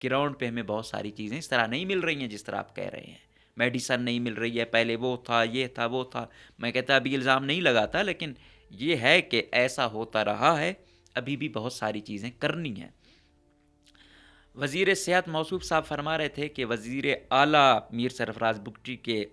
Ground پہ ہمیں بہت ساری چیزیں اس طرح نہیں مل رہی ہیں جس طرح آپ کہہ رہے ہیں. میڈیسن نہیں مل رہی ہے، پہلے وہ تھا، یہ تھا، وہ تھا. میں کہتا ابھی الزام نہیں لگاتا، لیکن یہ ہے کہ ایسا ہوتا رہا ہے. ابھی بھی بہت ساری چیزیں کرنی ہیں. وزیر صحت موصوف صاحب فرما رہے تھے کہ وزیر اعلیٰ میر سرفراز بگٹی کے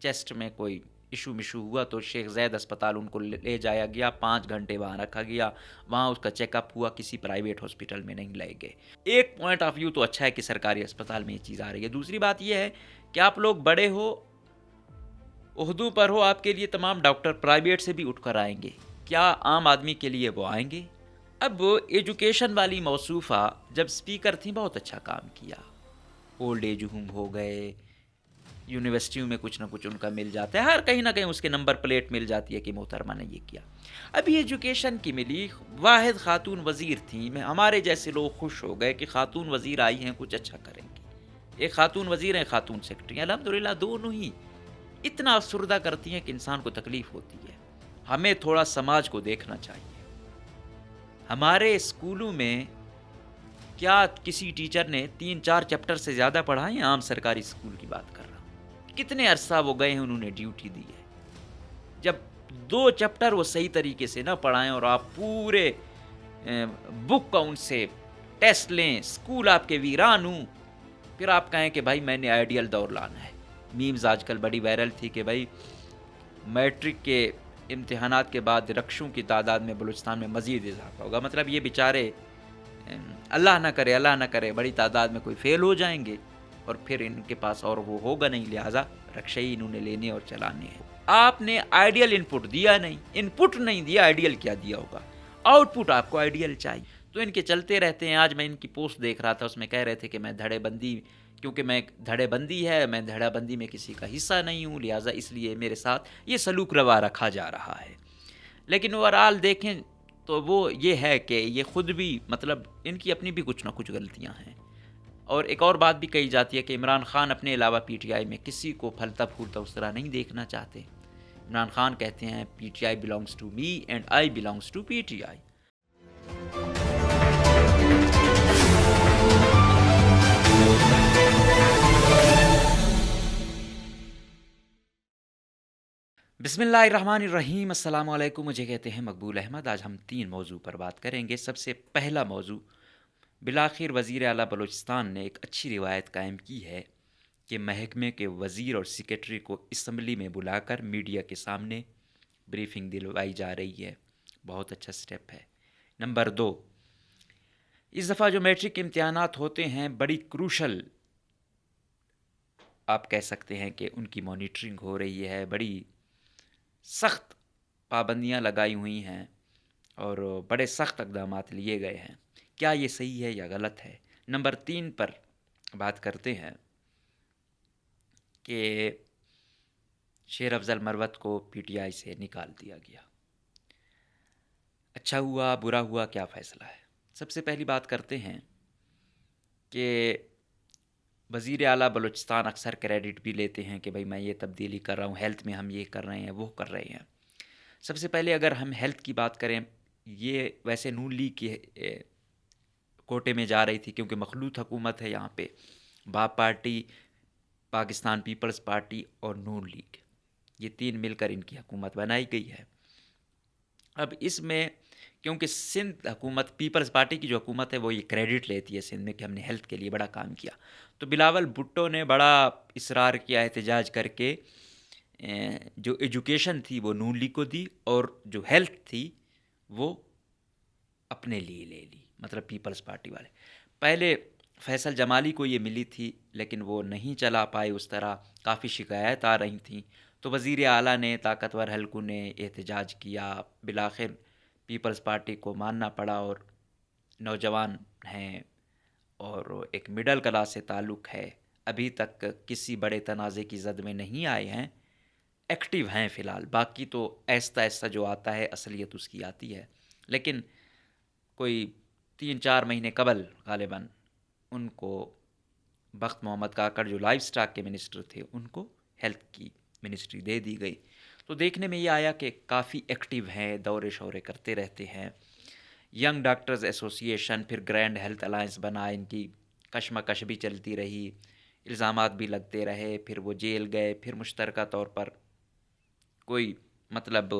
چیسٹ میں کوئی ایشو مشو ہوا تو شیخ زید اسپتال ان کو لے جایا گیا، 5 گھنٹے وہاں رکھا گیا، وہاں اس کا چیک اپ ہوا، کسی پرائیویٹ ہاسپٹل میں نہیں لے گئے. ایک پوائنٹ آف ویو تو اچھا ہے کہ سرکاری اسپتال میں یہ چیز آ رہی ہے. دوسری بات یہ ہے کہ آپ لوگ بڑے ہو، عہدوں پر ہو، آپ کے لیے تمام ڈاکٹر پرائیویٹ سے بھی اٹھ کر آئیں گے، کیا عام آدمی کے لیے وہ آئیں گے؟ اب ایجوکیشن والی موصوفہ جب اسپیکر تھیں بہت اچھا کام کیا. اولڈ ایج ہوم ہو گئے، یونیورسٹیوں میں کچھ نہ کچھ ان کا مل جاتا ہے، ہر کہیں نہ کہیں اس کے نمبر پلیٹ مل جاتی ہے کہ محترمہ نے یہ کیا. ابھی ایجوکیشن کی ملی، واحد خاتون وزیر تھیں. ہمارے جیسے لوگ خوش ہو گئے کہ خاتون وزیر آئی ہیں، کچھ اچھا کریں گی. ایک خاتون وزیر ہیں، خاتون سیکرٹری، الحمدللہ دونوں ہی اتنا افسردہ کرتی ہیں کہ انسان کو تکلیف ہوتی ہے. ہمیں تھوڑا سماج کو دیکھنا چاہیے. ہمارے اسکولوں میں کیا کسی ٹیچر نے 3-4 چیپٹر سے زیادہ پڑھائے ہیں؟ عام سرکاری اسکول کی بات کر رہا ہوں. کتنے عرصہ وہ گئے ہیں، انہوں نے ڈیوٹی دی ہے. جب 2 چیپٹر وہ صحیح طریقے سے نہ پڑھائیں اور آپ پورے بک کا ان سے ٹیسٹ لیں، اسکول آپ کے ویران ہوں، پھر آپ کہیں کہ بھائی میں نے آئیڈیل دور لانا ہے. میمز آج کل بڑی وائرل تھی کہ بھائی میٹرک کے امتحانات کے بعد رکشوں کی تعداد میں بلوچستان میں مزید اضافہ ہوگا. مطلب یہ بیچارے اللہ نہ کرے بڑی تعداد میں کوئی فیل ہو جائیں گے اور پھر ان کے پاس اور وہ ہوگا نہیں، لہٰذا رکشے ہی انہوں نے لینے اور چلانے ہیں. آپ نے آئیڈیل ان پٹ دیا نہیں، ان پٹ نہیں دیا، آئیڈیل کیا دیا ہوگا؟ آؤٹ پٹ آپ کو آئیڈیل چاہیے. تو ان کے چلتے رہتے ہیں. آج میں ان کی پوسٹ دیکھ رہا تھا، اس میں کہہ رہے تھے کہ میں دھڑے بندی، کیونکہ میں دھڑے بندی ہے، میں دھڑا بندی میں کسی کا حصہ نہیں ہوں، لہٰذا اس لیے میرے ساتھ یہ سلوک روا رکھا جا رہا ہے. لیکن اوورآل دیکھیں تو وہ یہ ہے کہ یہ خود بھی مطلب ان کی اپنی بھی کچھ نہ کچھ غلطیاں ہیں. اور ایک اور بات بھی کہی جاتی ہے کہ عمران خان اپنے علاوہ پی ٹی آئی میں کسی کو پھلتا پھولتا اس طرح نہیں دیکھنا چاہتے. عمران خان کہتے ہیں P T I belongs to me and I belongs to P T I. بسم اللہ الرحمن الرحیم. السلام علیکم. مجھے کہتے ہیں مقبول احمد. آج ہم 3 موضوع پر بات کریں گے. سب سے پہلا موضوع، بالآخر وزیر اعلیٰ بلوچستان نے ایک اچھی روایت قائم کی ہے کہ محکمے کے وزیر اور سیکرٹری کو اسمبلی میں بلا کر میڈیا کے سامنے بریفنگ دلوائی جا رہی ہے. بہت اچھا سٹیپ ہے. نمبر 2، اس دفعہ جو میٹرک امتحانات ہوتے ہیں بڑی کروشل آپ کہہ سکتے ہیں کہ ان کی مانیٹرنگ ہو رہی ہے، بڑی سخت پابندیاں لگائی ہوئی ہیں اور بڑے سخت اقدامات لیے گئے ہیں. کیا یہ صحیح ہے یا غلط ہے؟ نمبر 3 پر بات کرتے ہیں کہ شیر افضل مروت کو پی ٹی آئی سے نکال دیا گیا. اچھا ہوا برا ہوا، کیا فیصلہ ہے؟ سب سے پہلی بات کرتے ہیں کہ وزیر اعلیٰ بلوچستان اکثر کریڈٹ بھی لیتے ہیں کہ بھائی میں یہ تبدیلی کر رہا ہوں، ہیلتھ میں ہم یہ کر رہے ہیں، وہ کر رہے ہیں. سب سے پہلے اگر ہم ہیلتھ کی بات کریں، یہ ویسے نون لیگ کی کوٹے میں جا رہی تھی کیونکہ مخلوط حکومت ہے یہاں پہ. باپ پارٹی، پاکستان پیپلز پارٹی اور نون لیگ، یہ 3 مل کر ان کی حکومت بنائی گئی ہے. اب اس میں کیونکہ سندھ حکومت پیپلز پارٹی کی جو حکومت ہے وہ یہ کریڈٹ لیتی ہے سندھ میں کہ ہم نے ہیلتھ کے لیے بڑا کام کیا، تو بلاول بھٹو نے بڑا اصرار کیا احتجاج کر کے جو ایجوکیشن تھی وہ نون لیگ کو دی اور جو ہیلتھ تھی وہ اپنے لیے لے لی، مطلب پیپلز پارٹی والے. پہلے فیصل جمالی کو یہ ملی تھی لیکن وہ نہیں چلا پائے اس طرح، کافی شکایات آ رہی تھیں، تو وزیر اعلیٰ نے، طاقتور حلقوں نے احتجاج کیا. بالآخر پیپلز پارٹی کو ماننا پڑا اور نوجوان ہیں اور ایک مڈل کلاس سے تعلق ہے، ابھی تک کسی بڑے تنازع کی زد میں نہیں آئے ہیں، ایکٹیو ہیں فی الحال. باقی تو ایستا ایستا جو آتا ہے اصلیت اس کی آتی ہے. لیکن کوئی 3-4 مہینے قبل غالباً ان کو بخت محمد کاکڑ جو لائف سٹاک کے منسٹر تھے ان کو ہیلتھ کی منسٹری دے دی گئی. تو دیکھنے میں یہ آیا کہ کافی ایکٹیو ہیں، دورے شورے کرتے رہتے ہیں. ینگ ڈاکٹرز ایسوسی ایشن، پھر گرینڈ ہیلتھ الائنس بنا ان کی کشمکش بھی چلتی رہی، الزامات بھی لگتے رہے، پھر وہ جیل گئے، پھر مشترکہ طور پر کوئی مطلب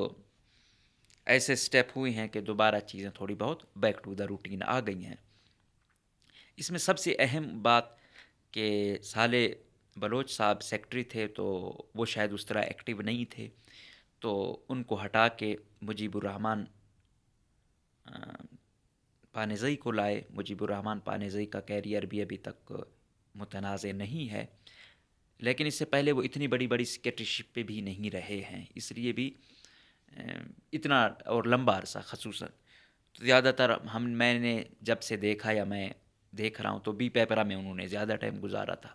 ایسے سٹیپ ہوئے ہیں کہ دوبارہ چیزیں تھوڑی بہت بیک ٹو دا روٹین آ گئی ہیں۔ اس میں سب سے اہم بات کہ صالح بلوچ صاحب سیکٹری تھے تو وہ شاید اس طرح ایکٹیو نہیں تھے، تو ان کو ہٹا کے مجیب الرحمن پانیزئی کو لائے۔ مجیب الرحمن پانیزئی کا کیریئر بھی ابھی تک متنازع نہیں ہے، لیکن اس سے پہلے وہ اتنی بڑی بڑی سیکرٹری شپ پہ بھی نہیں رہے ہیں، اس لیے بھی اتنا اور لمبا عرصہ خصوصاً تو زیادہ تر میں نے جب سے دیکھا یا میں دیکھ رہا ہوں تو بی پیپرا میں انہوں نے زیادہ ٹائم گزارا تھا۔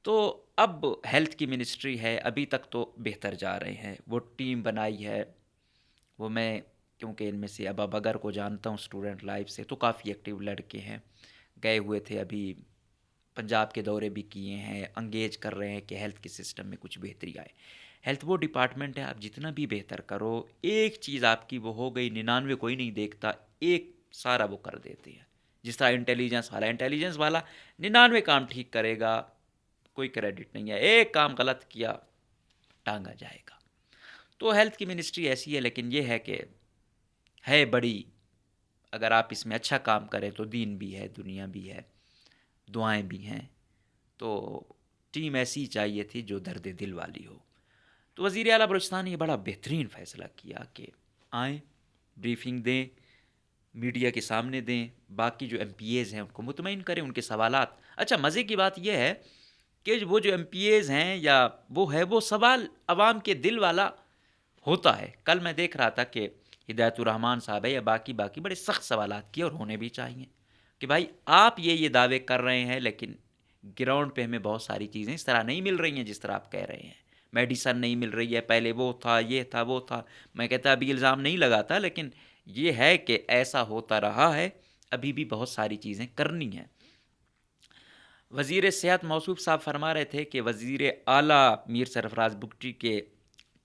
تو اب ہیلتھ کی منسٹری ہے، ابھی تک تو بہتر جا رہے ہیں، وہ ٹیم بنائی ہے، وہ میں کیونکہ ان میں سے ابا بگر کو جانتا ہوں اسٹوڈنٹ لائف سے، تو کافی ایکٹیو لڑکے ہیں، گئے ہوئے تھے، ابھی پنجاب کے دورے بھی کیے ہیں، انگیج کر رہے ہیں کہ ہیلتھ کے سسٹم میں کچھ بہتری آئے۔ ہیلتھ وہ ڈپارٹمنٹ ہے، آپ جتنا بھی بہتر کرو، ایک چیز آپ کی وہ ہو گئی 99 کوئی نہیں دیکھتا، ایک سارا وہ کر دیتے ہیں۔ جس طرح انٹیلیجنس والا 99 کام ٹھیک کرے گا، کوئی کریڈٹ نہیں ہے، ایک کام غلط کیا ٹانگا جائے گا۔ تو ہیلتھ کی منسٹری ایسی ہے، لیکن یہ ہے کہ ہے بڑی، اگر آپ اس میں اچھا کام کریں تو دین بھی ہے، دنیا بھی ہے، دعائیں بھی ہیں، تو ٹیم ایسی چاہیے تھی جو درد دل والی ہو۔ تو وزیر اعلیٰ بلوچستان نے یہ بڑا بہترین فیصلہ کیا کہ آئیں، بریفنگ دیں، میڈیا کے سامنے دیں، باقی جو ایم پی ایز ہیں ان کو مطمئن کریں، ان کے سوالات۔ اچھا مزے کی بات یہ ہے کہ وہ جو ایم پی ایز ہیں یا وہ سوال عوام کے دل والا ہوتا ہے۔ کل میں دیکھ رہا تھا کہ ہدایت الرحمان صاحب ہے یا باقی بڑے سخت سوالات کیے، اور ہونے بھی چاہیے کہ بھائی آپ یہ دعوے کر رہے ہیں، لیکن گراؤنڈ پہ ہمیں بہت ساری چیزیں اس طرح نہیں مل رہی ہیں جس طرح آپ کہہ رہے ہیں، میڈیسن نہیں مل رہی ہے، پہلے وہ تھا، یہ تھا، وہ تھا۔ میں کہتا ابھی الزام نہیں لگاتا، لیکن یہ ہے کہ ایسا ہوتا رہا ہے، ابھی بھی بہت ساری چیزیں کرنی ہیں۔ وزیر صحت موصوف صاحب فرما رہے تھے کہ وزیر اعلیٰ میر سرفراز بگٹی کے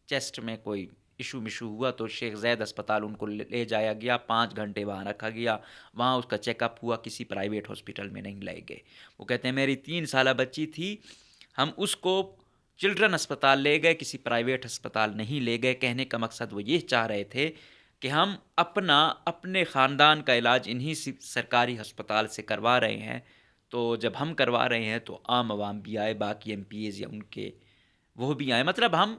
چیسٹ میں کوئی ایشو ہوا تو شیخ زید اسپتال ان کو لے جایا گیا، 5 گھنٹے وہاں رکھا گیا، وہاں اس کا چیک اپ ہوا، کسی پرائیویٹ ہاسپٹل میں نہیں لے گئے۔ وہ کہتے ہیں میری 3 سالہ بچی تھی، ہم اس کو چلڈرن اسپتال لے گئے، کسی پرائیویٹ اسپتال نہیں لے گئے۔ کہنے کا مقصد وہ یہ چاہ رہے تھے کہ ہم اپنے خاندان کا علاج انہی سرکاری ہسپتال سے کروا رہے ہیں، تو جب ہم کروا رہے ہیں تو عام عوام بھی آئے، باقی ایم پی ایز یا ان کے وہ بھی آئے، مطلب ہم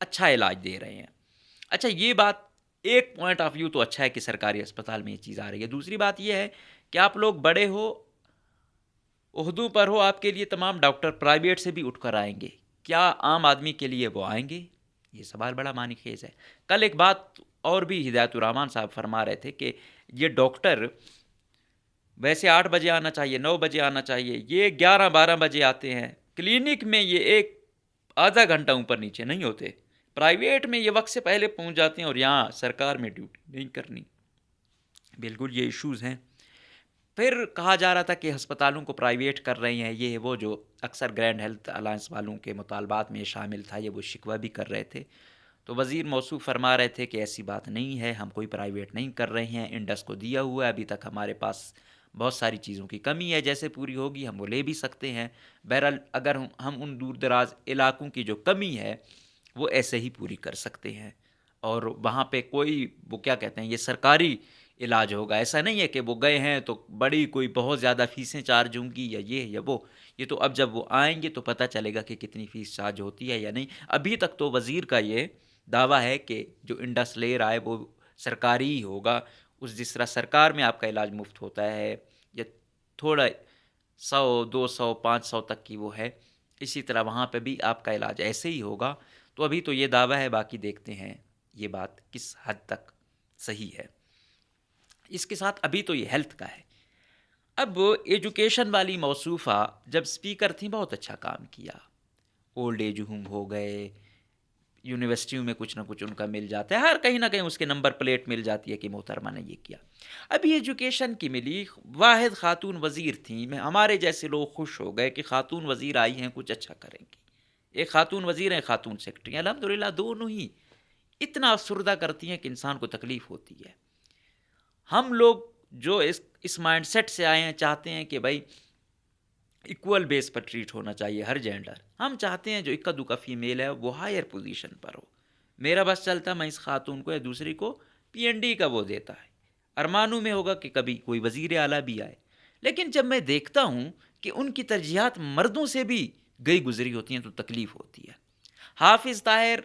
اچھا علاج دے رہے ہیں۔ اچھا یہ بات ایک پوائنٹ آف ویو تو اچھا ہے کہ سرکاری اسپتال میں یہ چیز آ رہی ہے۔ دوسری بات یہ ہے کہ آپ لوگ بڑے ہو، عہدوں پر ہو، آپ کے لیے تمام ڈاکٹر پرائیویٹ سے بھی اٹھ کر آئیں گے، کیا عام آدمی کے لیے وہ آئیں گے؟ یہ سوال بڑا معنی خیز ہے۔ کل ایک بات اور بھی ہدایت الرحمان صاحب فرما رہے تھے کہ یہ ڈاکٹر ویسے 8 بجے آنا چاہیے، 9 بجے آنا چاہیے، یہ 11-12 بجے آتے ہیں، کلینک میں یہ ایک آدھا گھنٹہ اوپر نیچے نہیں ہوتے، پرائیویٹ میں یہ وقت سے پہلے پہنچ جاتے ہیں، اور یہاں سرکار میں ڈیوٹی نہیں کرنی۔ بالکل یہ ایشوز ہیں۔ پھر کہا جا رہا تھا کہ ہسپتالوں کو پرائیویٹ کر رہے ہیں، یہ وہ جو اکثر گرینڈ ہیلتھ الائنس والوں کے مطالبات میں شامل تھا، یہ وہ شکوہ بھی کر رہے تھے۔ تو وزیر موصوف فرما رہے تھے کہ ایسی بات نہیں ہے، ہم کوئی پرائیویٹ نہیں کر رہے ہیں، انڈس کو دیا ہوا ہے، ابھی تک ہمارے پاس بہت ساری چیزوں کی کمی ہے، جیسے پوری ہوگی ہم وہ لے بھی سکتے ہیں۔ بہرحال اگر ہم ان دور دراز علاقوں کی جو کمی ہے وہ ایسے ہی پوری کر سکتے ہیں، اور وہاں پہ کوئی وہ کیا کہتے ہیں، یہ سرکاری علاج ہوگا، ایسا نہیں ہے کہ وہ گئے ہیں تو بڑی کوئی بہت زیادہ فیسیں چارج ہوں گی یا یہ یا وہ، یہ تو اب جب وہ آئیں گے تو پتہ چلے گا کہ کتنی فیس چارج ہوتی ہے یا نہیں۔ ابھی تک تو وزیر کا یہ دعویٰ ہے کہ جو انڈس لے رہا ہے وہ سرکاری ہی ہوگا، جس طرح سرکار میں آپ کا علاج مفت ہوتا ہے یا تھوڑا 100 200 500 تک کی وہ ہے، اسی طرح وہاں پہ بھی آپ کا علاج ایسے ہی ہوگا۔ تو ابھی تو یہ دعویٰ ہے، باقی دیکھتے ہیں یہ بات کس حد تک صحیح ہے۔ اس کے ساتھ ابھی تو یہ ہیلتھ کا ہے۔ اب ایجوکیشن والی موصوفہ جب اسپیکر تھیں بہت اچھا کام کیا، اولڈ ایج ہوم ہو گئے، یونیورسٹیوں میں کچھ نہ کچھ ان کا مل جاتا ہے، ہر کہیں نہ کہیں اس کے نمبر پلیٹ مل جاتی ہے کہ محترمہ نے یہ کیا۔ ابھی ایجوکیشن کی ملی، واحد خاتون وزیر تھیں، ہمارے جیسے لوگ خوش ہو گئے کہ خاتون وزیر آئی ہیں، کچھ اچھا کریں گی۔ ایک خاتون وزیر ہیں، خاتون سیکرٹری ہیں، الحمدللہ دونوں ہی اتنا افسردہ کرتی ہیں کہ انسان کو تکلیف ہوتی ہے۔ ہم لوگ جو اس مائنڈ سیٹ سے آئے ہیں چاہتے ہیں کہ بھائی ایکول بیس پر ٹریٹ ہونا چاہیے ہر جینڈر. ہم چاہتے ہیں جو اکا دکا فیمیل ہے وہ ہائر پوزیشن پر ہو. میرا بس چلتا میں اس خاتون کو یا دوسری کو پی این ڈی کا وہ دیتا ہے. ارمانوں میں ہوگا کہ کبھی کوئی وزیر اعلیٰ بھی آئے. لیکن جب میں دیکھتا ہوں کہ ان کی ترجیحات مردوں سے بھی گئی گزری ہوتی ہیں تو تکلیف ہوتی ہے. حافظ طاہر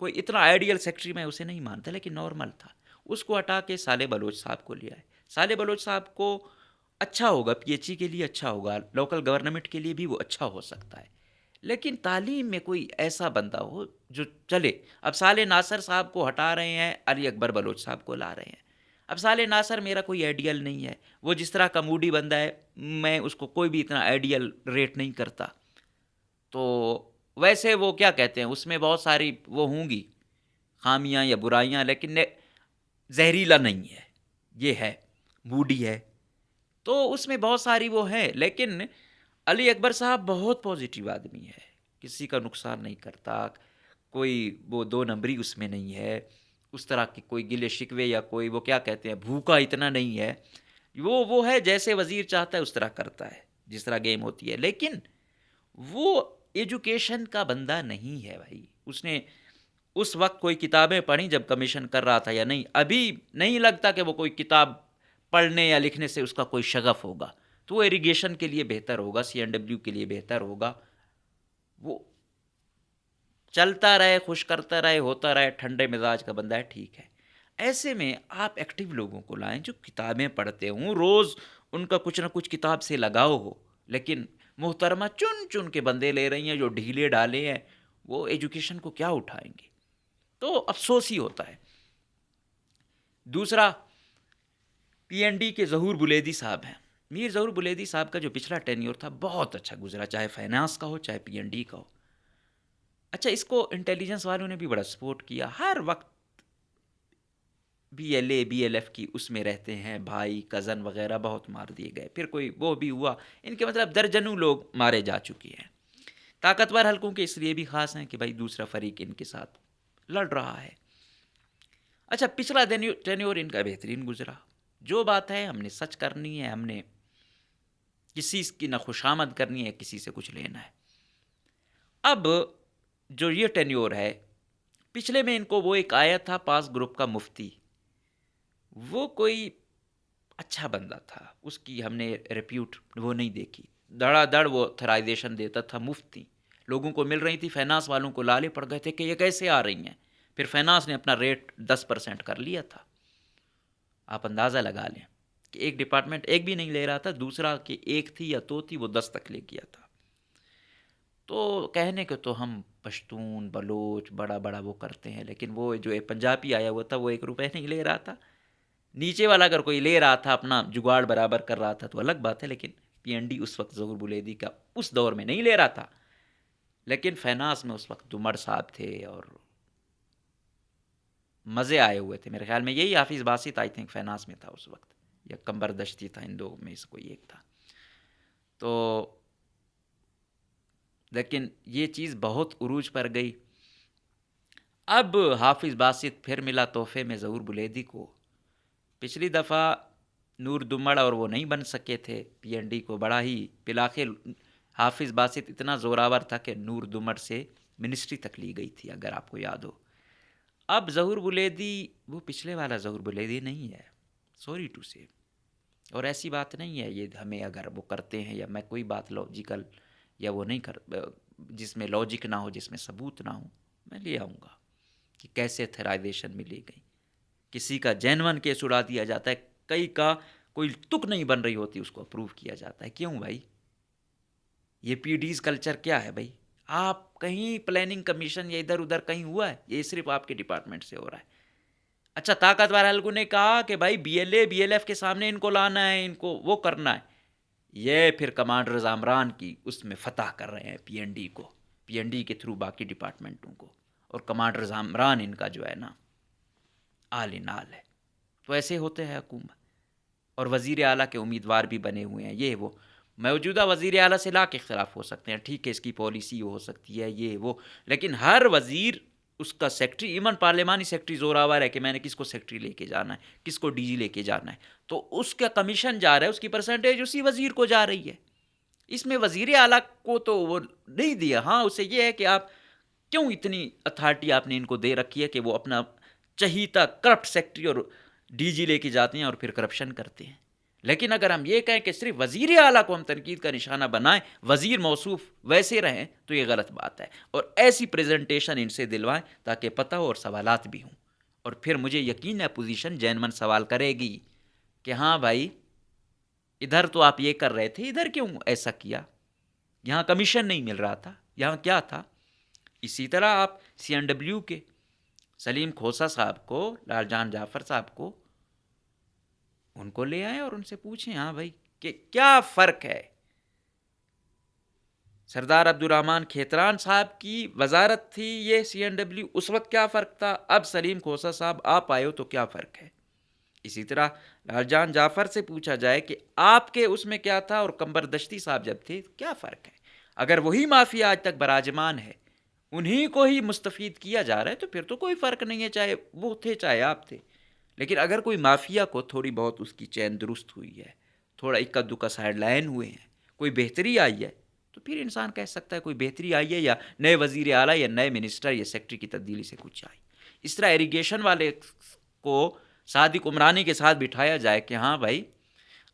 کوئی اتنا آئیڈیل سیکٹری میں اسے نہیں مانتا لیکن نارمل تھا. اس کو ہٹا کے صالح بلوچ صاحب کو لیا ہے. صالح بلوچ صاحب کو اچھا ہوگا, پی ایچ ای کے لیے اچھا ہوگا, لوکل گورنمنٹ کے لیے بھی وہ اچھا ہو سکتا ہے, لیکن تعلیم میں کوئی ایسا بندہ ہو جو چلے. اب صالح ناصر صاحب کو ہٹا رہے ہیں, علی اکبر بلوچ صاحب کو لا رہے ہیں. اب صالح ناصر میرا کوئی آئیڈیل نہیں ہے, وہ جس طرح کا موڈی بندہ ہے میں اس کو کوئی بھی اتنا آئیڈیل ریٹ نہیں کرتا. تو ویسے وہ کیا کہتے ہیں, اس میں بہت ساری وہ ہوں گی خامیاں یا برائیاں, لیکن زہریلا نہیں ہے, یہ ہے موڈی ہے تو اس میں بہت ساری وہ ہیں. لیکن علی اکبر صاحب بہت پازیٹیو آدمی ہے, کسی کا نقصان نہیں کرتا, کوئی وہ دو نمبری اس میں نہیں ہے, اس طرح کی کوئی گلے شکوے یا کوئی وہ کیا کہتے ہیں بھوکا اتنا نہیں ہے. وہ ہے جیسے وزیر چاہتا ہے اس طرح کرتا ہے, جس طرح گیم ہوتی ہے. لیکن وہ ایجوکیشن کا بندہ نہیں ہے بھائی. اس نے اس وقت کوئی کتابیں پڑھی جب کمیشن کر رہا تھا یا نہیں؟ ابھی نہیں لگتا کہ وہ کوئی کتاب پڑھنے یا لکھنے سے اس کا کوئی شغف ہوگا. تو وہ ایریگیشن کے لیے بہتر ہوگا, سی این ڈبلیو کے لیے بہتر ہوگا, وہ چلتا رہے, خوش کرتا رہے, ہوتا رہے, ٹھنڈے مزاج کا بندہ ہے, ٹھیک ہے. ایسے میں آپ ایکٹیو لوگوں کو لائیں جو کتابیں پڑھتے ہوں, روز ان کا کچھ نہ کچھ کتاب سے لگاؤ ہو. لیکن محترمہ چن چن کے بندے لے رہی ہیں جو ڈھیلے ڈالے ہیں, وہ ایجوکیشن کو کیا اٹھائیں گے؟ تو افسوس ہی ہوتا ہے. دوسرا پی این ڈی کے ظہور بلیدی صاحب ہیں. میر ظہور بلیدی صاحب کا جو پچھلا ٹینیور تھا بہت اچھا گزرا, چاہے فائنانس کا ہو چاہے پی این ڈی کا ہو. اچھا, اس کو انٹیلیجنس والوں نے بھی بڑا سپورٹ کیا. ہر وقت B L A B L F کی اس میں رہتے ہیں, بھائی کزن وغیرہ بہت مار دیے گئے. پھر کوئی وہ بھی ہوا, ان کے مطلب درجنوں لوگ مارے جا چکے ہیں. طاقتور حلقوں کے اس لیے بھی خاص ہیں کہ بھائی دوسرا فریق ان کے ساتھ لڑ رہا ہے. اچھا, پچھلا ٹینیور ان کا بہترین گزرا. جو بات ہے ہم نے سچ کرنی ہے, ہم نے کسی کی نہ خوشامد کرنی ہے, کسی سے کچھ لینا ہے. اب جو یہ ٹینیور ہے, پچھلے میں ان کو وہ ایک آیا تھا پاس گروپ کا مفتی, وہ کوئی اچھا بندہ تھا, اس کی ہم نے ریپیوٹ وہ نہیں دیکھی. دڑا دڑ وہ تھرائزیشن دیتا تھا, مفتی لوگوں کو مل رہی تھی, فائنانس والوں کو لالے پڑ گئے تھے کہ یہ کیسے آ رہی ہیں. پھر فائنانس نے اپنا ریٹ 10% کر لیا تھا. آپ اندازہ لگا لیں کہ ایک ڈپارٹمنٹ ایک بھی نہیں لے رہا تھا, دوسرا کہ ایک تھی یا دو تھی وہ 10 تک لے گیا تھا. تو کہنے کہ تو ہم پشتون بلوچ بڑا بڑا وہ کرتے ہیں, لیکن وہ جو ایک پنجابی آیا ہوا تھا وہ 1 روپے نہیں لے رہا تھا. نیچے والا اگر کوئی لے رہا تھا, اپنا جگاڑ برابر کر رہا تھا تو الگ بات ہے, لیکن پی این ڈی اس وقت ظہور بلیدی کا اس دور میں نہیں لے رہا تھا. لیکن فائنانس میں اس وقت دمڑ صاحب تھے اور مزے آئے ہوئے تھے. میرے خیال میں یہی حافظ باسط آئی تھنک فائنانس میں تھا اس وقت, یا کمبر دشتی تھا, ان دو میں سے کوئی ایک تھا. تو لیکن یہ چیز بہت عروج پر گئی. اب حافظ باسط پھر ملا تحفے میں ظہور بلیدی کو. پچھلی دفعہ نور دمڑ اور وہ نہیں بن سکے تھے پی این ڈی کو, بڑا ہی بلاخر حافظ باسط اتنا زوراور تھا کہ نور دمڑ سے منسٹری تک لی گئی تھی, اگر آپ کو یاد ہو. اب ظہور بلیدی وہ پچھلے والا ظہور بلیدی نہیں ہے, سوری ٹو سے. اور ایسی بات نہیں ہے یہ ہمیں اگر وہ کرتے ہیں, یا میں کوئی بات لاجیکل یا وہ نہیں کر جس میں لاجک نہ ہو, جس میں ثبوت نہ ہو, میں لے آؤں گا کہ کیسے تھرائزیشن ملی گئی. کسی کا جینون کیس اڑا دیا جاتا ہے, کئی کا کوئی تک نہیں بن رہی ہوتی اس کو اپروو کیا جاتا ہے. کیوں بھائی؟ یہ پی ڈیز کلچر کیا ہے بھائی؟ آپ کہیں پلاننگ کمیشن یا ادھر ادھر کہیں ہوا ہے؟ یہ صرف آپ کے ڈپارٹمنٹ سے ہو رہا ہے. اچھا, طاقتور حلقوں نے کہا کہ بھائی B L A B L F کے سامنے ان کو لانا ہے, ان کو وہ کرنا ہے. یہ پھر کمانڈر عمران کی اس میں فتح کر رہے ہیں پی این ڈی کو, پی این ڈی کے تھرو باقی ڈپارٹمنٹوں کو, اور کمانڈر عمران ان کا جو ہے نا آل ان آل ہے. تو ایسے ہوتے ہیں حکومت. اور وزیر اعلیٰ کے امیدوار بھی بنے ہوئے ہیں. یہ وہ موجودہ وزیر اعلیٰ سے لا کے اختلاف ہو سکتے ہیں, ٹھیک ہے اس کی پالیسی ہو سکتی ہے یہ وہ, لیکن ہر وزیر اس کا سیکٹری, ایون پارلیمانی سیکٹری زوراور ہے کہ میں نے کس کو سیکٹری لے کے جانا ہے, کس کو ڈی جی لے کے جانا ہے, تو اس کا کمیشن جا رہا ہے, اس کی پرسنٹیج اسی وزیر کو جا رہی ہے. اس میں وزیر اعلیٰ کو تو وہ نہیں دیا، ہاں اسے یہ ہے کہ آپ کیوں اتنی اتھارٹی آپ نے ان کو دے رکھی ہے کہ وہ اپنا چہیتا کرپٹ سیکٹری اور ڈی جی لے کے جاتے ہیں اور پھر کرپشن کرتے ہیں. لیکن اگر ہم یہ کہیں کہ صرف وزیر اعلیٰ کو ہم تنقید کا نشانہ بنائیں، وزیر موصوف ویسے رہیں، تو یہ غلط بات ہے. اور ایسی پریزنٹیشن ان سے دلوائیں تاکہ پتہ ہو اور سوالات بھی ہوں. اور پھر مجھے یقین ہے اپوزیشن جین من سوال کرے گی کہ ہاں بھائی ادھر تو آپ یہ کر رہے تھے، ادھر کیوں ایسا کیا؟ یہاں کمیشن نہیں مل رہا تھا، یہاں کیا تھا؟ اسی طرح آپ سی این ڈبلیو کے سلیم کھوسا صاحب کو، لال جان جعفر صاحب کو، ان کو لے آئیں اور ان سے پوچھیں ہاں بھائی کہ کیا فرق ہے. سردار عبدالرحمان کھیتران صاحب کی وزارت تھی یہ سی این ڈبلیو، اس وقت کیا فرق تھا؟ اب سلیم کھوسا صاحب آپ آئے ہو تو کیا فرق ہے؟ اسی طرح لال جان جعفر سے پوچھا جائے کہ آپ کے اس میں کیا تھا اور قمبر دشتی صاحب جب تھے کیا فرق ہے؟ اگر وہی مافیا آج تک براجمان ہے، انہی کو ہی مستفید کیا جا رہا ہے، تو پھر تو کوئی فرق نہیں ہے، چاہے وہ تھے چاہے آپ تھے. لیکن اگر کوئی مافیا کو تھوڑی بہت اس کی چین درست ہوئی ہے، تھوڑا اکا دکا سائڈ لائن ہوئے ہیں، کوئی بہتری آئی ہے، تو پھر انسان کہہ سکتا ہے کوئی بہتری آئی ہے، یا نئے وزیر اعلیٰ یا نئے منسٹر یا سیکٹری کی تبدیلی سے کچھ آئی. اس طرح ایریگیشن والے کو صادق عمرانی کے ساتھ بٹھایا جائے کہ ہاں بھائی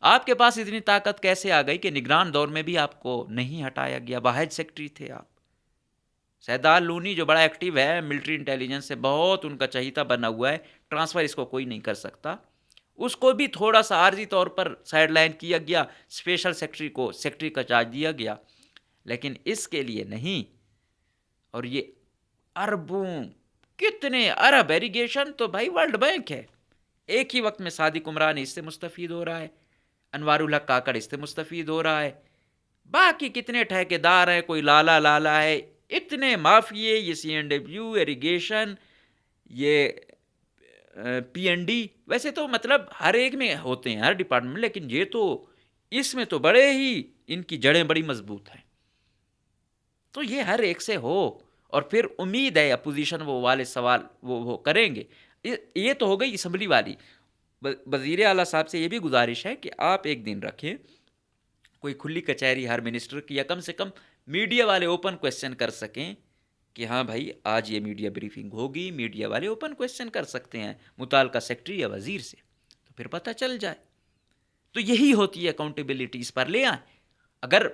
آپ کے پاس اتنی طاقت کیسے آ گئی کہ نگران دور میں بھی آپ کو نہیں ہٹایا گیا، واحد سیکٹری تھے آپ. سیدال لونی جو بڑا ایکٹیو ہے، ملٹری انٹیلیجنس سے بہت ان کا چہیتا بنا ہوا ہے، ٹرانسفر اس کو کوئی نہیں کر سکتا، اس کو بھی تھوڑا سا عارضی طور پر سائڈ لائن کیا گیا، اسپیشل سیکٹری کو سیکٹری کا چارج دیا گیا، لیکن اس کے لیے نہیں. اور یہ اربوں کتنے ارب ایریگیشن تو بھائی ورلڈ بینک ہے، ایک ہی وقت میں صادق عمرانی اس سے مستفید ہو رہا ہے، انوار الحق کاکڑ اس سے مستفید ہو رہا ہے، باقی کتنے ٹھیکیدار ہیں، کوئی لالا ہے، اتنے مافیے، یہ سی این ڈبلیو، ایریگیشن، یہ پی این ڈی، ویسے تو مطلب ہر ایک میں ہوتے ہیں ہر ڈپارٹمنٹ میں، لیکن یہ تو اس میں تو بڑے ہی ان کی جڑیں بڑی مضبوط ہیں. تو یہ ہر ایک سے ہو، اور پھر امید ہے اپوزیشن وہ والے سوال وہ کریں گے. یہ تو ہو گئی اسمبلی والی. وزیر اعلیٰ صاحب سے یہ بھی گزارش ہے کہ آپ ایک دن رکھیں کوئی کھلی کچہری ہر منسٹر کی، یا کم سے کم میڈیا والے اوپن کویسچن کر سکیں کہ ہاں بھائی آج یہ میڈیا بریفنگ ہوگی، میڈیا والے اوپن کویسچن کر سکتے ہیں متعلقہ سیکٹری یا وزیر سے، تو پھر پتہ چل جائے. تو یہی ہوتی ہے اکاؤنٹیبلٹی، اس پر لے آئیں. اگر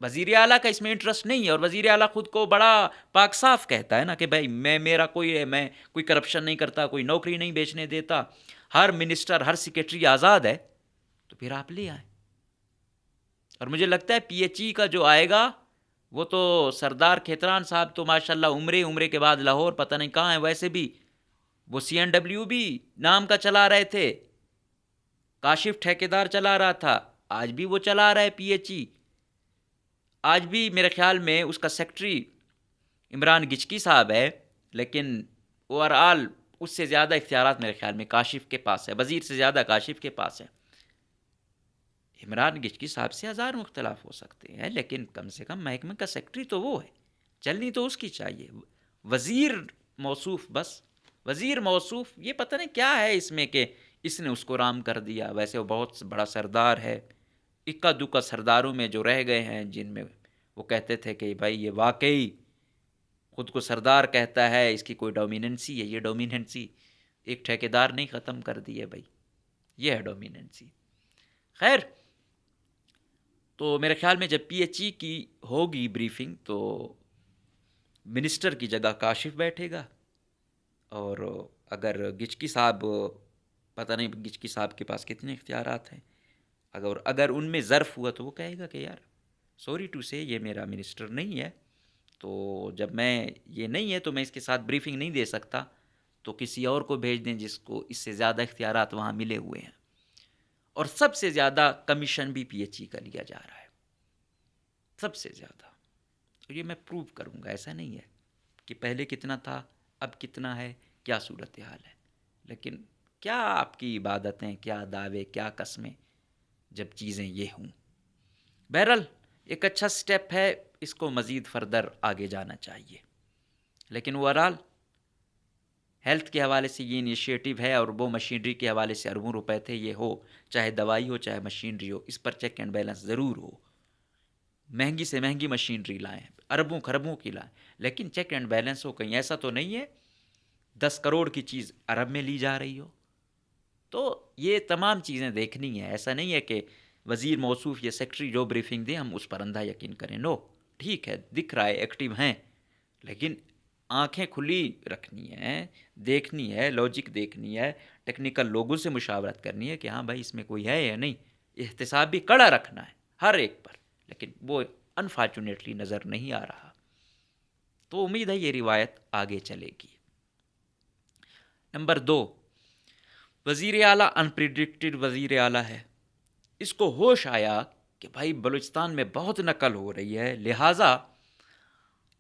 وزیر اعلیٰ کا اس میں انٹرسٹ نہیں ہے، اور وزیر اعلیٰ خود کو بڑا پاک صاف کہتا ہے نا کہ بھائی میرا میں کوئی کرپشن نہیں کرتا، کوئی نوکری نہیں بیچنے دیتا، ہر منسٹر ہر سیکرٹری آزاد ہے، تو پھر آپ لے آئیں. اور مجھے لگتا ہے پی ایچ ای کا جو آئے گا وہ تو سردار کھیتران صاحب تو ماشاءاللہ عمرے کے بعد لاہور پتہ نہیں کہاں ہیں، ویسے بھی وہ سی این ڈبلیو بھی نام کا چلا رہے تھے، کاشف ٹھیکیدار چلا رہا تھا، آج بھی وہ چلا رہا ہے پی ایچ ای. آج بھی میرے خیال میں اس کا سیکٹری عمران گچکی صاحب ہے، لیکن اوور آل اس سے زیادہ اختیارات میرے خیال میں کاشف کے پاس ہے، وزیر سے زیادہ کاشف کے پاس ہے. عمران گچکی صاحب سے ہزار مختلف ہو سکتے ہیں، لیکن کم سے کم محکمہ کا سیکٹری تو وہ ہے، چلنی تو اس کی چاہیے. وزیر موصوف، بس وزیر موصوف، یہ پتہ نہیں کیا ہے اس میں کہ اس نے اس کو رام کر دیا. ویسے وہ بہت بڑا سردار ہے، اکا دکا سرداروں میں جو رہ گئے ہیں جن میں وہ کہتے تھے کہ بھائی یہ واقعی خود کو سردار کہتا ہے، اس کی کوئی ڈومیننسی ہے. یہ ڈومیننسی ایک ٹھیکیدار نہیں ختم کر دی ہے بھائی، یہ ہے ڈومیننسی. خیر، تو میرے خیال میں جب پی ایچ ای کی ہوگی بریفنگ تو منسٹر کی جگہ کاشف بیٹھے گا، اور اگر گچکی صاحب، پتہ نہیں گچکی صاحب کے پاس کتنے اختیارات ہیں، اگر ان میں ظرف ہوا تو وہ کہے گا کہ یار سوری ٹو سے یہ میرا منسٹر نہیں ہے، تو جب میں یہ نہیں ہے تو میں اس کے ساتھ بریفنگ نہیں دے سکتا، تو کسی اور کو بھیج دیں جس کو اس سے زیادہ اختیارات وہاں ملے ہوئے ہیں. اور سب سے زیادہ کمیشن بھی پی ایچ ای کا لیا جا رہا ہے، سب سے زیادہ. تو یہ میں پروو کروں گا، ایسا نہیں ہے کہ پہلے کتنا تھا اب کتنا ہے، کیا صورتحال ہے. لیکن کیا آپ کی عبادتیں، کیا دعوے، کیا قسمیں جب چیزیں یہ ہوں. بہرحال ایک اچھا سٹیپ ہے، اس کو مزید فردر آگے جانا چاہیے. لیکن اوورآل ہیلتھ کے حوالے سے یہ انیشیٹو ہے، اور وہ مشینری کے حوالے سے اربوں روپے تھے، یہ ہو چاہے دوائی ہو چاہے مشینری ہو، اس پر چیک اینڈ بیلنس ضرور ہو. مہنگی سے مہنگی مشینری لائیں، اربوں خربوں کی لائیں، لیکن چیک اینڈ بیلنس ہو. کہیں ایسا تو نہیں ہے 10 کروڑ کی چیز ارب میں لی جا رہی ہو. تو یہ تمام چیزیں دیکھنی ہے. ایسا نہیں ہے کہ وزیر موصوف یا سیکٹری جو بریفنگ دیں ہم اس پر اندھا یقین کریں. نو، ٹھیک ہے دکھ رہا ہے ایکٹیو ہیں، لیکن آنکھیں کھلی رکھنی ہیں، دیکھنی ہے، لاجک دیکھنی ہے، ٹیکنیکل لوگوں سے مشاورت کرنی ہے کہ ہاں بھائی اس میں کوئی ہے یا نہیں. احتساب بھی کڑا رکھنا ہے ہر ایک پر، لیکن وہ انفارچونیٹلی نظر نہیں آ رہا. تو امید ہے یہ روایت آگے چلے گی. نمبر 2، وزیر اعلیٰ انپریڈکٹڈ وزیر اعلیٰ ہے. اس کو ہوش آیا کہ بھائی بلوچستان میں بہت نقل ہو رہی ہے، لہٰذا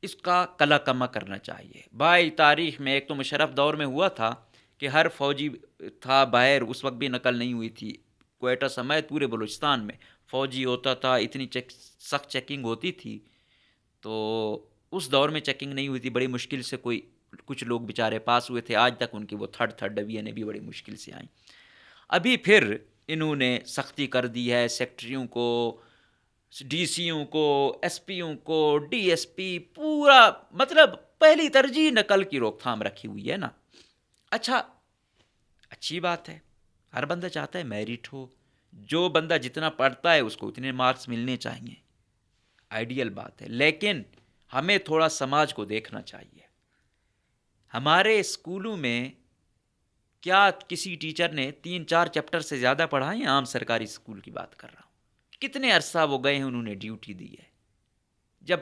اس کا کلا کما کرنا چاہیے. بھائی تاریخ میں ایک تو مشرف دور میں ہوا تھا کہ ہر فوجی تھا باہر، اس وقت بھی نقل نہیں ہوئی تھی. کوئٹہ سمیت پورے بلوچستان میں فوجی ہوتا تھا، اتنی سخت چیکنگ ہوتی تھی. تو اس دور میں چیکنگ نہیں ہوئی تھی، بڑی مشکل سے کچھ لوگ بیچارے پاس ہوئے تھے. آج تک ان کی وہ تھرڈ ڈویژنیں بھی بڑی مشکل سے آئیں. ابھی پھر انہوں نے سختی کر دی ہے، سیکٹریوں کو، ڈی سیوں کو، ایس پیوں کو، ڈی ایس پی، پورا مطلب پہلی ترجیح نقل کی روک تھام رکھی ہوئی ہے نا. اچھا، اچھی بات ہے، ہر بندہ چاہتا ہے میرٹ ہو. جو بندہ جتنا پڑھتا ہے اس کو اتنے مارکس ملنے چاہیے، آئیڈیل بات ہے. لیکن ہمیں تھوڑا سماج کو دیکھنا چاہیے. ہمارے اسکولوں میں کیا کسی ٹیچر نے 3-4 چیپٹر سے زیادہ پڑھائے ہیں؟ عام سرکاری اسکول کی بات کر رہا ہوں. کتنے عرصہ وہ گئے ہیں، انہوں نے ڈیوٹی دی ہے. جب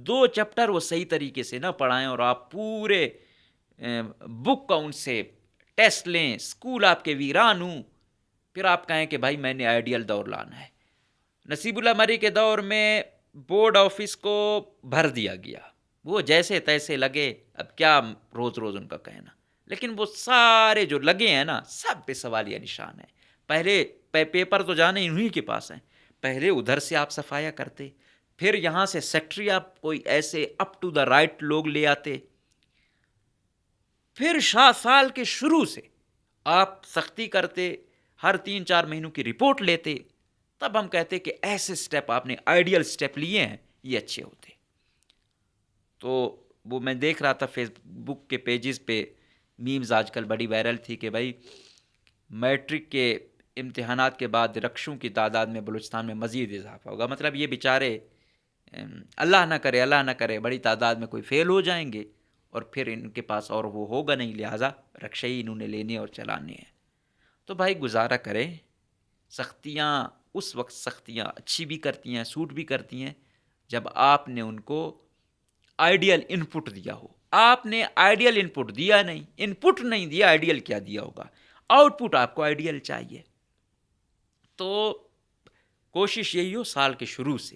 2 چیپٹر وہ صحیح طریقے سے نہ پڑھائیں اور آپ پورے بک کا ان سے ٹیسٹ لیں، اسکول آپ کے ویران ہوں، پھر آپ کہیں کہ بھائی میں نے آئیڈیل دور لانا ہے. نصیب اللہ مری کے دور میں بورڈ آفس کو بھر دیا گیا، وہ جیسے تیسے لگے. اب کیا روز روز ان کا کہنا، لیکن وہ سارے جو لگے ہیں نا سب پہ سوالیہ نشان ہے. پہلے پیپر تو جانے انہی کے پاس ہیں، پہلے ادھر سے آپ صفایا کرتے، پھر یہاں سے سیکٹری آپ کوئی ایسے اپ ٹو دا رائٹ لوگ لے آتے، پھر سال کے شروع سے آپ سختی کرتے، ہر 3-4 مہینوں کی رپورٹ لیتے. تب ہم کہتے کہ ایسے سٹیپ آپ نے آئیڈیل سٹیپ لیے ہیں، یہ اچھے ہوتے. تو وہ میں دیکھ رہا تھا فیس بک کے پیجز پہ میمز آج کل بڑی وائرل تھی کہ بھائی میٹرک کے امتحانات کے بعد رکشوں کی تعداد میں بلوچستان میں مزید اضافہ ہوگا. مطلب یہ بیچارے اللہ نہ کرے بڑی تعداد میں کوئی فیل ہو جائیں گے اور پھر ان کے پاس اور وہ ہوگا نہیں، لہٰذا رکشے ہی انہوں نے لینے اور چلانے ہیں. تو بھائی گزارا کریں، سختیاں اس وقت سختیاں اچھی بھی کرتی ہیں، سوٹ بھی کرتی ہیں جب آپ نے ان کو آئیڈیل ان پٹ دیا ہو. آپ نے آئیڈیل ان پٹ دیا نہیں، ان پٹ نہیں دیا، آئیڈیل کیا دیا ہوگا؟ آؤٹ پٹ آپ کو آئیڈیل چاہیے. تو کوشش یہی ہو سال کے شروع سے،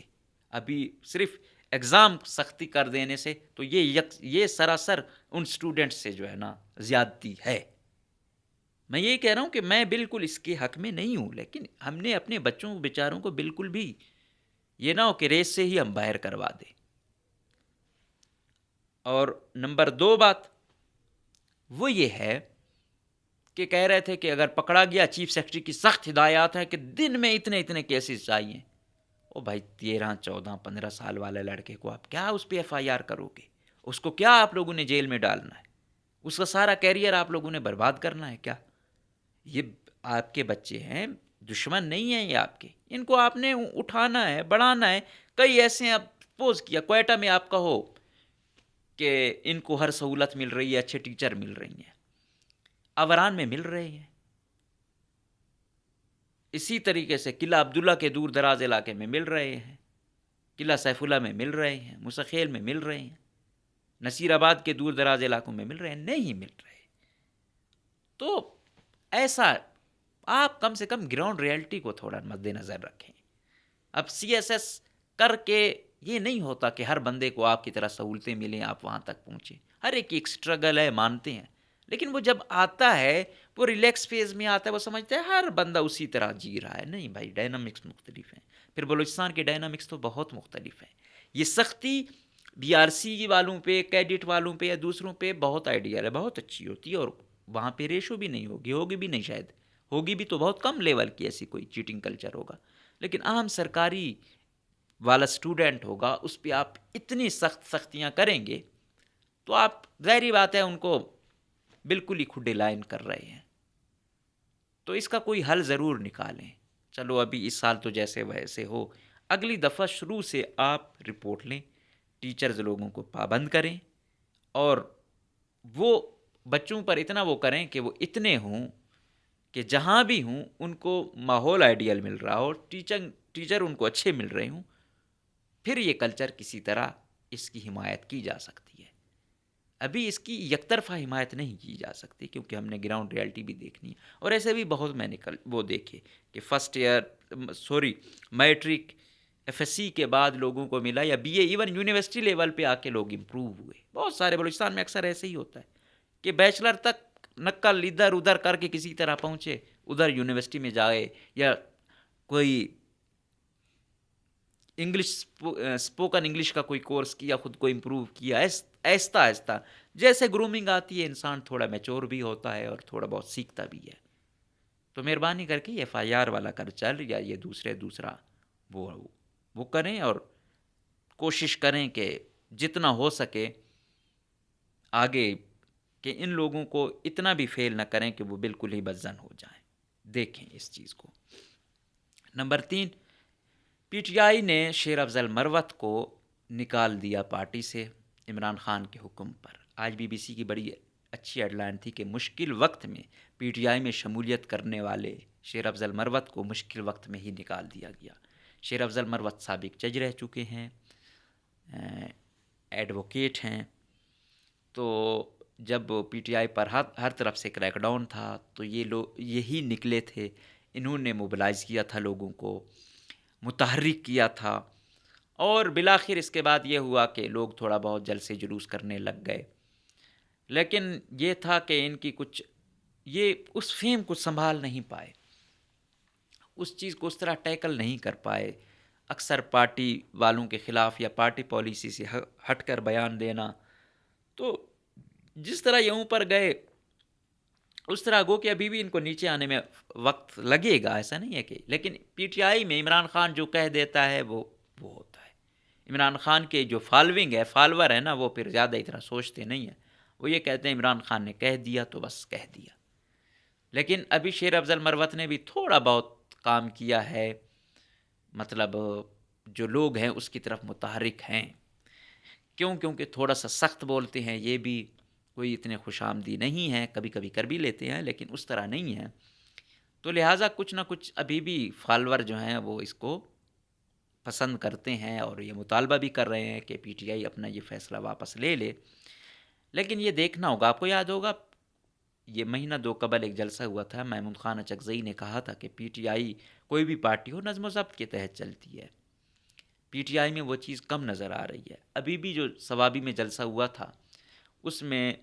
ابھی صرف ایگزام سختی کر دینے سے تو یہ سراسر ان اسٹوڈنٹ سے جو ہے نا زیادتی ہے. میں یہی کہہ رہا ہوں کہ میں بالکل اس کے حق میں نہیں ہوں، لیکن ہم نے اپنے بچوں بیچاروں کو بالکل بھی یہ نہ ہو کہ ریس سے ہی ہم باہر کروا دیں. اور نمبر 2 بات وہ یہ ہے کہ کہہ رہے تھے کہ اگر پکڑا گیا، چیف سیکرٹری کی سخت ہدایات ہیں کہ دن میں اتنے کیسز چاہیے. او بھائی 13, 14, 15 سال والے لڑکے کو آپ کیا اس پہ ایف آئی آر کرو گے؟ اس کو کیا آپ لوگوں نے جیل میں ڈالنا ہے؟ اس کا سارا کیریئر آپ لوگوں نے برباد کرنا ہے کیا؟ یہ آپ کے بچے ہیں، دشمن نہیں ہیں یہ آپ کے، ان کو آپ نے اٹھانا ہے، بڑھانا ہے. کئی ایسے ہیں، آپ سپوز کیا کوئٹہ میں آپ کہو کہ ان کو ہر سہولت مل رہی ہے، اچھے ٹیچر مل رہی ہیں، اوران میں مل رہے ہیں. اسی طریقے سے قلعہ عبداللہ کے دور دراز علاقے میں مل رہے ہیں، قلعہ سیف اللہ میں مل رہے ہیں، مسخیل میں مل رہے ہیں، نصیر آباد کے دور دراز علاقوں میں مل رہے ہیں. نہیں مل رہے. تو ایسا آپ کم سے کم گراؤنڈ ریئلٹی کو تھوڑا مد نظر رکھیں. اب سی ایس ایس کر کے یہ نہیں ہوتا کہ ہر بندے کو آپ کی طرح سہولتیں ملیں، آپ وہاں تک پہنچیں. ہر ایک اسٹرگل ہے، مانتے ہیں، لیکن وہ جب آتا ہے وہ ریلیکس فیز میں آتا ہے، وہ سمجھتا ہے ہر بندہ اسی طرح جی رہا ہے. نہیں بھائی، ڈائنامکس مختلف ہیں. پھر بلوچستان کے ڈائنامکس تو بہت مختلف ہیں. یہ سختی بی آر سی والوں پہ، کیڈٹ والوں پہ یا دوسروں پہ بہت آئیڈیال ہے، بہت اچھی ہوتی ہے، اور وہاں پہ ریشو بھی نہیں ہوگی بھی نہیں، شاید ہوگی بھی تو بہت کم لیول کی ایسی کوئی چیٹنگ کلچر ہوگا. لیکن عام سرکاری والا اسٹوڈنٹ ہوگا اس پہ آپ اتنی سختیاں کریں گے تو آپ ظاہری بات ہے ان کو بالکل ہی کھڈے لائن کر رہے ہیں. تو اس کا کوئی حل ضرور نکالیں. چلو ابھی اس سال تو جیسے ویسے ہو، اگلی دفعہ شروع سے آپ رپورٹ لیں، ٹیچرز لوگوں کو پابند کریں اور وہ بچوں پر اتنا وہ کریں کہ وہ اتنے ہوں کہ جہاں بھی ہوں ان کو ماحول آئیڈیل مل رہا ہو اور ٹیچر ان کو اچھے مل رہے ہوں. پھر یہ کلچر کسی طرح اس کی حمایت کی جا سکتی ہے. ابھی اس کی یک طرفہ حمایت نہیں کی جا سکتی کیونکہ ہم نے گراؤنڈ ریالٹی بھی دیکھنی ہے. اور ایسے بھی بہت میں نے وہ دیکھے کہ first year matric F S C کے بعد لوگوں کو ملا یا B A even university level پہ آ کے لوگ امپروو ہوئے. بہت سارے بلوچستان میں اکثر ایسے ہی ہوتا ہے کہ بیچلر تک نقل ادھر ادھر کر کے کسی طرح پہنچے، ادھر یونیورسٹی میں جائے یا کوئی انگلش اسپوکن انگلش کا کوئی کورس کیا، خود کو امپروو کیا. آہستہ آہستہ جیسے گرومنگ آتی ہے انسان تھوڑا میچور بھی ہوتا ہے اور تھوڑا بہت سیکھتا بھی ہے. تو مہربانی کر کے ایف آئی آر والا کلچر یا یہ دوسرا وہ کریں اور کوشش کریں کہ جتنا ہو سکے آگے کہ ان لوگوں کو اتنا بھی فیل نہ کریں کہ وہ بالکل ہی بدزن ہو جائیں. دیکھیں اس چیز کو. نمبر 3، پی ٹی آئی نے شیر افضل مروت کو نکال دیا پارٹی سے عمران خان کے حکم پر. آج بی بی سی کی بڑی اچھی ہیڈ لائن تھی کہ مشکل وقت میں پی ٹی آئی میں شمولیت کرنے والے شیر افضل مروت کو مشکل وقت میں ہی نکال دیا گیا. شیر افضل مروت سابق جج رہ چکے ہیں، ایڈوکیٹ ہیں. تو جب پی ٹی آئی پر ہر طرف سے کریک ڈاؤن تھا تو یہ لوگ یہی نکلے تھے، انہوں نے موبلائز کیا تھا، لوگوں کو متحرک کیا تھا. اور بالآخر اس کے بعد یہ ہوا کہ لوگ تھوڑا بہت جلسے جلوس کرنے لگ گئے. لیکن یہ تھا کہ ان کی یہ اس فیم کو سنبھال نہیں پائے، اس چیز کو اس طرح ٹیکل نہیں کر پائے. اکثر پارٹی والوں کے خلاف یا پارٹی پالیسی سے ہٹ کر بیان دینا. تو جس طرح یہ اوپر گئے اس طرح گو کہ ابھی بھی ان کو نیچے آنے میں وقت لگے گا، ایسا نہیں ہے کہ. لیکن پی ٹی آئی میں عمران خان جو کہہ دیتا ہے وہ ہوتا ہے. عمران خان کے جو فالور ہے نا، وہ پھر زیادہ اتنا سوچتے نہیں ہیں. وہ یہ کہتے ہیں عمران خان نے کہہ دیا تو بس کہہ دیا. لیکن ابھی شیر افضل مروت نے بھی تھوڑا بہت کام کیا ہے، مطلب جو لوگ ہیں اس کی طرف متحرک ہیں. کیونکہ تھوڑا سا سخت بولتے ہیں، یہ بھی کوئی اتنے خوش آمدی نہیں ہے، کبھی کبھی کر بھی لیتے ہیں لیکن اس طرح نہیں ہے. تو لہٰذا کچھ نہ کچھ ابھی بھی فالور جو ہیں وہ اس کو پسند کرتے ہیں اور یہ مطالبہ بھی کر رہے ہیں کہ پی ٹی آئی اپنا یہ فیصلہ واپس لے لے. لیکن یہ دیکھنا ہوگا. آپ کو یاد ہوگا یہ مہینہ 2 قبل ایک جلسہ ہوا تھا، محمود خان اچکزئی نے کہا تھا کہ پی ٹی آئی کوئی بھی پارٹی ہو نظم و ضبط کے تحت چلتی ہے. پی ٹی آئی میں وہ چیز کم نظر آ رہی ہے. ابھی بھی جو ثوابی میں جلسہ ہوا تھا اس میں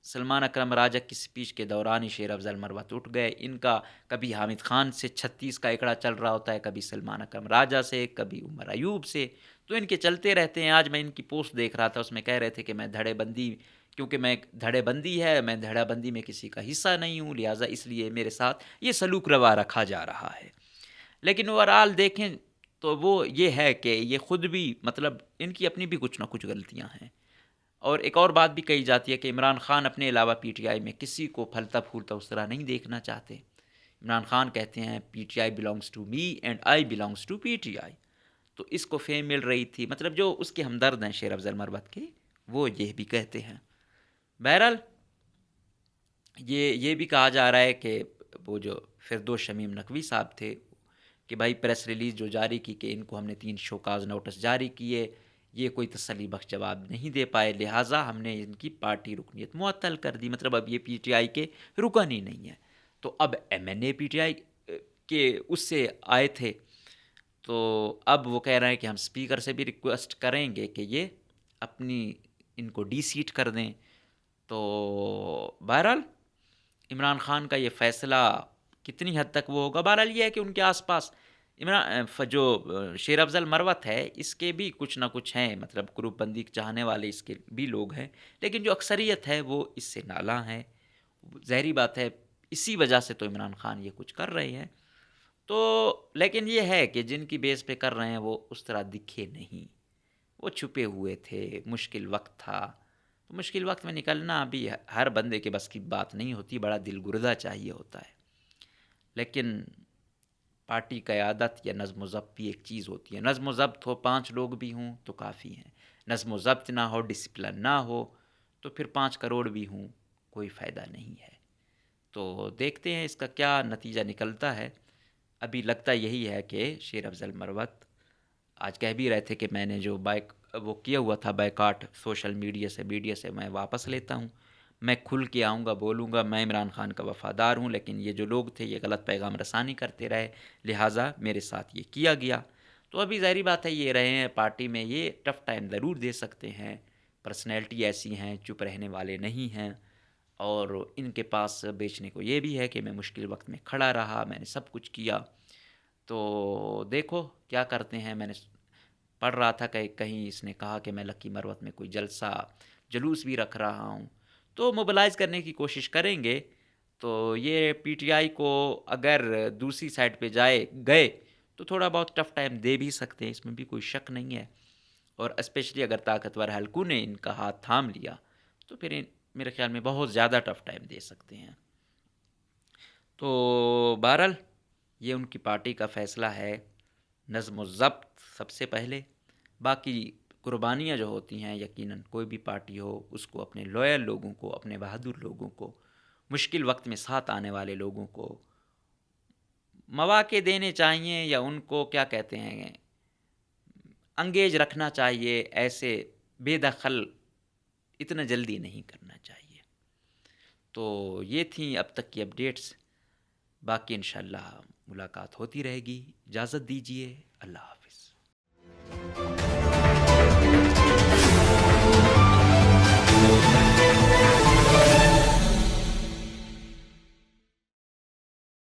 سلمان اکرم راجہ کی سپیچ کے دوران ہی شیر افضل مروت اٹھ گئے. ان کا کبھی حامد خان سے 36 کا ایکڑا چل رہا ہوتا ہے، کبھی سلمان اکرم راجہ سے، کبھی عمر ایوب سے. تو ان کے چلتے رہتے ہیں. آج میں ان کی پوسٹ دیکھ رہا تھا، اس میں کہہ رہے تھے کہ میں دھڑے بندی، کیونکہ میں دھڑے بندی ہے، میں دھڑا بندی میں کسی کا حصہ نہیں ہوں، لہٰذا اس لیے میرے ساتھ یہ سلوک روا رکھا جا رہا ہے. لیکن اوورآل دیکھیں تو وہ یہ ہے کہ یہ خود بھی مطلب ان کی اپنی بھی کچھ نہ کچھ غلطیاں ہیں. اور ایک اور بات بھی کہی جاتی ہے کہ عمران خان اپنے علاوہ پی ٹی آئی میں کسی کو پھلتا پھولتا اس طرح نہیں دیکھنا چاہتے. عمران خان کہتے ہیں P T I belongs to me and I belongs to P T I. تو اس کو فیم مل رہی تھی، مطلب جو اس کے ہمدرد ہیں شیر افضل مروت کے، وہ یہ بھی کہتے ہیں. بہرحال یہ بھی کہا جا رہا ہے کہ وہ جو فردوس شمیم نقوی صاحب تھے کہ بھائی پریس ریلیز جو جاری کی کہ ان کو ہم نے 3 شوکاز نوٹس جاری کیے، یہ کوئی تسلی بخش جواب نہیں دے پائے، لہٰذا ہم نے ان کی پارٹی رکنیت معطل کر دی. مطلب اب یہ پی ٹی آئی کے رکن ہی نہیں ہے. تو اب M N A P T I کے اس سے آئے تھے، تو اب وہ کہہ رہے ہیں کہ ہم اسپیکر سے بھی ریکویسٹ کریں گے کہ یہ اپنی ان کو ڈی سیٹ کر دیں. تو بہرحال عمران خان کا یہ فیصلہ کتنی حد تک وہ ہوگا. بہرحال یہ ہے کہ ان کے آس پاس جو شیر افضل مروت ہے اس کے بھی کچھ نہ کچھ ہیں، مطلب گروپ بندی چاہنے والے اس کے بھی لوگ ہیں، لیکن جو اکثریت ہے وہ اس سے نالاں ہے. ظاہری بات ہے اسی وجہ سے تو عمران خان یہ کچھ کر رہے ہیں. تو لیکن یہ ہے کہ جن کی بیس پہ کر رہے ہیں وہ اس طرح دکھے نہیں، وہ چھپے ہوئے تھے، مشکل وقت تھا، تو مشکل وقت میں نکلنا ابھی ہر بندے کے بس کی بات نہیں ہوتی، بڑا دل گردہ چاہیے ہوتا ہے. لیکن پارٹی قیادت یا نظم و ضبط بھی ایک چیز ہوتی ہے. نظم و ضبط ہو 5 لوگ بھی ہوں تو کافی ہیں، نظم و ضبط نہ ہو، ڈسپلن نہ ہو تو پھر 5 کروڑ بھی ہوں کوئی فائدہ نہیں ہے. تو دیکھتے ہیں اس کا کیا نتیجہ نکلتا ہے. ابھی لگتا یہی ہے کہ شیر افضل مروت آج کہہ بھی رہے تھے کہ میں نے جو وہ کیا ہوا تھا بائیکاٹ سوشل میڈیا سے میں واپس لیتا ہوں، میں کھل کے آؤں گا، بولوں گا میں عمران خان کا وفادار ہوں، لیکن یہ جو لوگ تھے یہ غلط پیغام رسانی کرتے رہے، لہٰذا میرے ساتھ یہ کیا گیا. تو ابھی ظاہری بات ہے یہ رہے ہیں پارٹی میں، یہ ٹف ٹائم ضرور دے سکتے ہیں، پرسنالٹی ایسی ہیں، چپ رہنے والے نہیں ہیں، اور ان کے پاس بیچنے کو یہ بھی ہے کہ میں مشکل وقت میں کھڑا رہا، میں نے سب کچھ کیا. تو دیکھو کیا کرتے ہیں. میں نے پڑھ رہا تھا کہ کہیں اس نے کہا کہ میں لکی مروت میں کوئی جلوس بھی رکھ رہا ہوں، تو موبلائز کرنے کی کوشش کریں گے. تو یہ پی ٹی آئی کو اگر دوسری سائڈ پہ گئے تو تھوڑا بہت ٹف ٹائم دے بھی سکتے ہیں، اس میں بھی کوئی شک نہیں ہے. اور اسپیشلی اگر طاقتور حلقوں نے ان کا ہاتھ تھام لیا تو پھر میرے خیال میں بہت زیادہ ٹف ٹائم دے سکتے ہیں. تو بہرحال یہ ان کی پارٹی کا فیصلہ ہے. نظم و ضبط سب سے پہلے، باقی قربانیاں جو ہوتی ہیں یقیناً کوئی بھی پارٹی ہو اس کو اپنے لویل لوگوں کو، اپنے بہادر لوگوں کو، مشکل وقت میں ساتھ آنے والے لوگوں کو مواقع دینے چاہیے، یا ان کو کیا کہتے ہیں انگیج رکھنا چاہیے. ایسے بے دخل اتنا جلدی نہیں کرنا چاہیے. تو یہ تھیں اب تک کی اپڈیٹس، باقی انشاءاللہ ملاقات ہوتی رہے گی. اجازت دیجیے، اللہ حافظ.